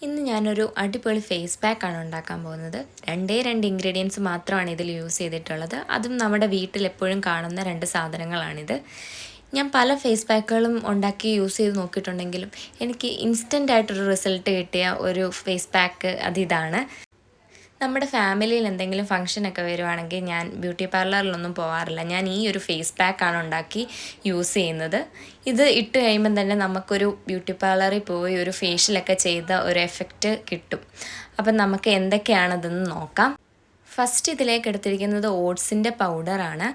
ഇന്ന് ഞാനൊരു അടിപൊളി ഫേസ് പാക്കാണ് ഉണ്ടാക്കാൻ പോകുന്നത്. രണ്ട് ഇൻഗ്രീഡിയൻസ് മാത്രമാണ് ഇതിൽ യൂസ് ചെയ്തിട്ടുള്ളത്. അതും നമ്മുടെ വീട്ടിൽ എപ്പോഴും കാണുന്ന 2 സാധനങ്ങളാണിത്. ഞാൻ പല ഫേസ് പാക്കുകളും ഉണ്ടാക്കി യൂസ് ചെയ്ത് നോക്കിയിട്ടുണ്ടെങ്കിലും എനിക്ക് ഇൻസ്റ്റൻ്റ് ആയിട്ടൊരു റിസൾട്ട് കിട്ടിയ ഒരു ഫേസ് പാക്ക് അതിതാണ്. നമ്മുടെ ഫാമിലിയിൽ എന്തെങ്കിലും ഫംഗ്ഷനൊക്കെ വരുവാണെങ്കിൽ ഞാൻ ബ്യൂട്ടി പാർലറിലൊന്നും പോകാറില്ല. ഞാൻ ഈ ഒരു ഫേസ് പാക്കാണ് ഉണ്ടാക്കി യൂസ് ചെയ്യുന്നത്. ഇത് ഇട്ട് കഴിയുമ്പം തന്നെ നമുക്കൊരു ബ്യൂട്ടി പാർലറിൽ പോയി ഒരു ഫേഷ്യലൊക്കെ ചെയ്ത ഒരു എഫക്റ്റ് കിട്ടും. അപ്പം നമുക്ക് എന്തൊക്കെയാണതെന്ന് നോക്കാം. ഫസ്റ്റ് ഇതിലേക്ക് എടുത്തിരിക്കുന്നത് ഓട്സിൻ്റെ പൗഡറാണ്.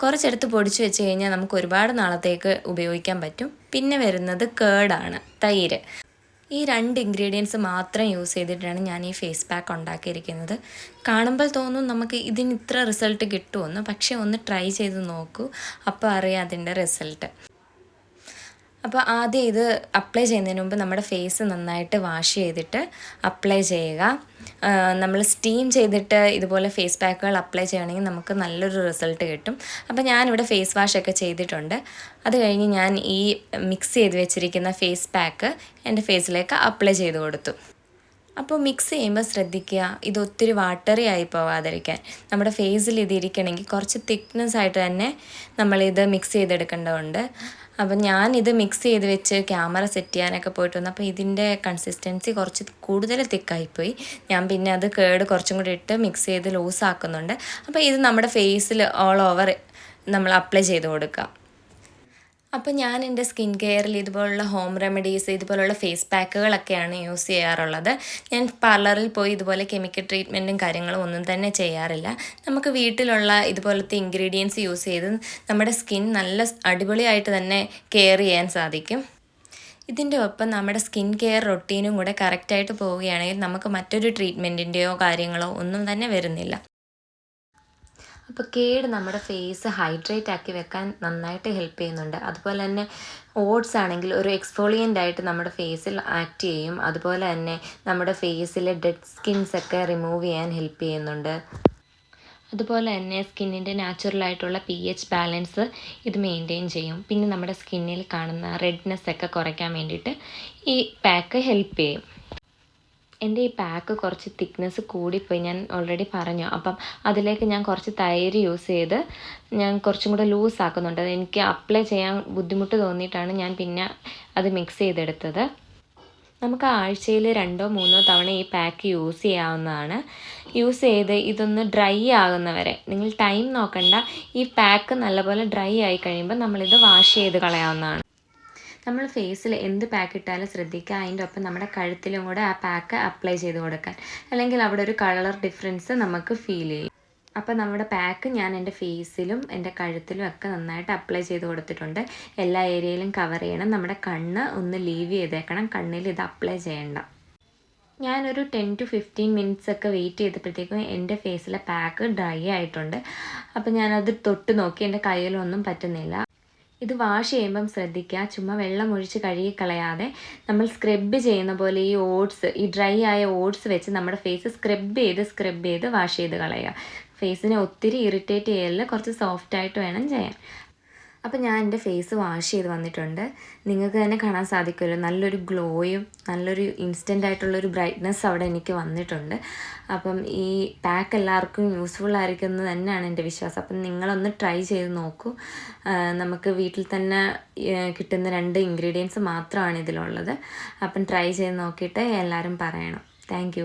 കുറച്ചെടുത്ത് പൊടിച്ച് വെച്ച് കഴിഞ്ഞാൽ നമുക്ക് ഒരുപാട് നാളത്തേക്ക് ഉപയോഗിക്കാൻ പറ്റും. പിന്നെ വരുന്നത് കേടാണ്, തൈര്. ഈ 2 ഇൻഗ്രീഡിയൻസ് മാത്രം യൂസ് ചെയ്തിട്ടാണ് ഞാൻ ഈ ഫേസ് പാക്ക് ഉണ്ടാക്കിയിരിക്കുന്നത്. കാണുമ്പോൾ തോന്നും നമുക്ക് ഇതിന് ഇത്ര റിസൾട്ട് കിട്ടുമെന്ന്. പക്ഷേ ഒന്ന് ട്രൈ ചെയ്ത് നോക്കൂ, അപ്പോൾ അറിയാം അതിൻ്റെ റിസൾട്ട്. അപ്പോൾ ആദ്യം ഇത് അപ്ലൈ ചെയ്യുന്നതിന് മുമ്പ് നമ്മുടെ ഫേസ് നന്നായിട്ട് വാഷ് ചെയ്തിട്ട് അപ്ലൈ ചെയ്യുക. നമ്മൾ സ്റ്റീം ചെയ്തിട്ട് ഇതുപോലെ ഫേസ് പാക്കുകൾ അപ്ലൈ ചെയ്യുകയാണെങ്കിൽ നമുക്ക് നല്ലൊരു റിസൾട്ട് കിട്ടും. അപ്പോൾ ഞാനിവിടെ ഫേസ് വാഷൊക്കെ ചെയ്തിട്ടുണ്ട്. അത് കഴിഞ്ഞ് ഞാൻ ഈ മിക്സ് ചെയ്ത് വെച്ചിരിക്കുന്ന ഫേസ് പാക്ക് എൻ്റെ ഫേസിലേക്ക് അപ്ലൈ ചെയ്ത് കൊടുത്തു. അപ്പോൾ മിക്സ് ചെയ്യുമ്പോൾ ശ്രദ്ധിക്കുക, ഇത് ഒത്തിരി വാട്ടറി ആയി പോവാതിരിക്കാൻ. നമ്മുടെ ഫേസിൽ ഇത് ഇരിക്കണമെങ്കിൽ കുറച്ച് തിക്നെസ് ആയിട്ട് തന്നെ നമ്മളിത് മിക്സ് ചെയ്തെടുക്കേണ്ടതുണ്ട്. അപ്പം ഞാനിത് മിക്സ് ചെയ്ത് വെച്ച് ക്യാമറ സെറ്റ് ചെയ്യാനൊക്കെ പോയിട്ട് വന്നു. അപ്പോൾ ഇതിൻ്റെ കൺസിസ്റ്റൻസി കുറച്ച് കൂടുതൽ തിക്കായിപ്പോയി. ഞാൻ പിന്നെ അത് കുറച്ചും കൂടി ഇട്ട് മിക്സ് ചെയ്ത് ലൂസാക്കുന്നുണ്ട്. അപ്പോൾ ഇത് നമ്മുടെ ഫേസിൽ ഓൾ ഓവർ നമ്മൾ അപ്ലൈ ചെയ്ത് കൊടുക്കുക. അപ്പോൾ ഞാൻ എൻ്റെ സ്കിൻ കെയറിൽ ഇതുപോലുള്ള ഹോം റെമഡീസ്, ഇതുപോലുള്ള ഫേസ് പാക്കുകളൊക്കെയാണ് യൂസ് ചെയ്യാറുള്ളത്. ഞാൻ പാർലറിൽ പോയി ഇതുപോലെ കെമിക്കൽ ട്രീറ്റ്മെൻറ്റും കാര്യങ്ങളും ഒന്നും തന്നെ ചെയ്യാറില്ല. നമുക്ക് വീട്ടിലുള്ള ഇതുപോലത്തെ ഇൻഗ്രീഡിയൻസ് യൂസ് ചെയ്ത് നമ്മുടെ സ്കിൻ നല്ല അടിപൊളിയായിട്ട് തന്നെ കെയർ ചെയ്യാൻ സാധിക്കും. ഇതിൻ്റെ ഒപ്പം നമ്മുടെ സ്കിൻ കെയർ റൊട്ടീനും കൂടെ കറക്റ്റായിട്ട് പോവുകയാണെങ്കിൽ നമുക്ക് മറ്റൊരു ട്രീറ്റ്മെൻറ്റിൻ്റെയോ കാര്യങ്ങളോ ഒന്നും തന്നെ വരുന്നില്ല. അപ്പോൾ നമ്മുടെ ഫേസ് ഹൈഡ്രേറ്റ് ആക്കി വെക്കാൻ നന്നായിട്ട് ഹെൽപ്പ് ചെയ്യുന്നുണ്ട്. അതുപോലെ തന്നെ ഓട്സ് ആണെങ്കിൽ ഒരു എക്സ്ഫോളിയൻ്റ് ആയിട്ട് നമ്മുടെ ഫേസിൽ ആക്ട് ചെയ്യും. അതുപോലെ തന്നെ നമ്മുടെ ഫേസിലെ ഡെഡ് സ്കിൻസൊക്കെ റിമൂവ് ചെയ്യാൻ ഹെൽപ്പ് ചെയ്യുന്നുണ്ട്. അതുപോലെ തന്നെ സ്കിന്നിൻ്റെ നാച്ചുറലായിട്ടുള്ള pH ബാലൻസ് ഇത് മെയിൻറ്റെയിൻ ചെയ്യും. പിന്നെ നമ്മുടെ സ്കിന്നിൽ കാണുന്ന റെഡ്നെസ് ഒക്കെ കുറയ്ക്കാൻ വേണ്ടിയിട്ട് ഈ പാക്ക് ഹെൽപ്പ് ചെയ്യും. എൻ്റെ ഈ പാക്ക് കുറച്ച് തിക്നെസ് കൂടിപ്പോയി, ഞാൻ ഓൾറെഡി പറഞ്ഞു. അപ്പം അതിലേക്ക് ഞാൻ കുറച്ച് തൈര് യൂസ് ചെയ്ത് ഞാൻ കുറച്ചും കൂടെ ലൂസ് ആക്കുന്നുണ്ട്. അത് എനിക്ക് അപ്ലൈ ചെയ്യാൻ ബുദ്ധിമുട്ട് തോന്നിയിട്ടാണ് ഞാൻ പിന്നെ അത് മിക്സ് ചെയ്തെടുത്തത്. നമുക്ക് ആഴ്ചയിൽ 2-3 തവണ ഈ പാക്ക് യൂസ് ചെയ്യാവുന്നതാണ്. യൂസ് ചെയ്ത് ഇതൊന്ന് ഡ്രൈ ആകുന്നവരെ നിങ്ങൾ ടൈം നോക്കണ്ട. ഈ പാക്ക് നല്ലപോലെ ഡ്രൈ ആയി കഴിയുമ്പോൾ നമ്മളിത് വാഷ് ചെയ്ത് കളയാവുന്നതാണ്. നമ്മൾ ഫേസിൽ എന്ത് പാക്ക് ഇട്ടാലും ശ്രദ്ധിക്കുക, അതിൻ്റെ ഒപ്പം നമ്മുടെ കഴുത്തിലും കൂടെ ആ പാക്ക് അപ്ലൈ ചെയ്ത് കൊടുക്കാൻ. അല്ലെങ്കിൽ അവിടെ ഒരു കളർ ഡിഫറൻസ് നമുക്ക് ഫീൽ ചെയ്യും. അപ്പോൾ നമ്മുടെ പാക്ക് ഞാൻ എൻ്റെ ഫേസിലും എൻ്റെ കഴുത്തിലും ഒക്കെ നന്നായിട്ട് അപ്ലൈ ചെയ്ത് കൊടുത്തിട്ടുണ്ട്. എല്ലാ ഏരിയയിലും കവർ ചെയ്യണം. നമ്മുടെ കണ്ണ് ഒന്ന് ലീവ് ചെയ്തേക്കണം, കണ്ണിൽ ഇത് അപ്ലൈ ചെയ്യണ്ട. ഞാനൊരു 10-15 മിനിറ്റ്സ് ഒക്കെ വെയിറ്റ് ചെയ്തപ്പോഴത്തേക്കും എൻ്റെ ഫേസിലെ പാക്ക് ഡ്രൈ ആയിട്ടുണ്ട്. അപ്പോൾ ഞാനത് തൊട്ട് നോക്കി, എൻ്റെ കയ്യിലൊന്നും പറ്റുന്നില്ല. ഇത് വാഷ് ചെയ്യുമ്പം ശ്രദ്ധിക്കുക, ചുമ്മാ വെള്ളം ഒഴിച്ച് കഴുകി കളയാതെ നമ്മൾ സ്ക്രബ് ചെയ്യുന്ന പോലെ ഈ ഡ്രൈ ആയ ഓട്സ് വെച്ച് നമ്മുടെ ഫേസ് സ്ക്രബ് ചെയ്ത് വാഷ് ചെയ്ത് കളയുക. ഫേസിനെ ഒത്തിരി ഇറിറ്റേറ്റ് ചെയ്യല്ല, കുറച്ച് സോഫ്റ്റായിട്ട് വേണം ചെയ്യാൻ. അപ്പോൾ ഞാൻ എൻ്റെ ഫേസ് വാഷ് ചെയ്ത് വന്നിട്ടുണ്ട്. നിങ്ങൾക്ക് തന്നെ കാണാൻ സാധിക്കുമല്ലോ, നല്ലൊരു ഗ്ലോയും നല്ലൊരു ഇൻസ്റ്റൻ്റ് ആയിട്ടുള്ളൊരു ബ്രൈറ്റ്നസ് അവിടെ എനിക്ക് വന്നിട്ടുണ്ട്. അപ്പം ഈ പാക്ക് എല്ലാവർക്കും യൂസ്ഫുൾ ആയിരിക്കും എന്ന് തന്നെയാണ് എൻ്റെ വിശ്വാസം. അപ്പം നിങ്ങളൊന്ന് ട്രൈ ചെയ്ത് നോക്കൂ. നമുക്ക് വീട്ടിൽ തന്നെ കിട്ടുന്ന 2 ഇൻഗ്രീഡിയൻസ് മാത്രമാണ് ഇതിലുള്ളത്. അപ്പം ട്രൈ ചെയ്ത് നോക്കിയിട്ട് എല്ലാവരും പറയണം. താങ്ക്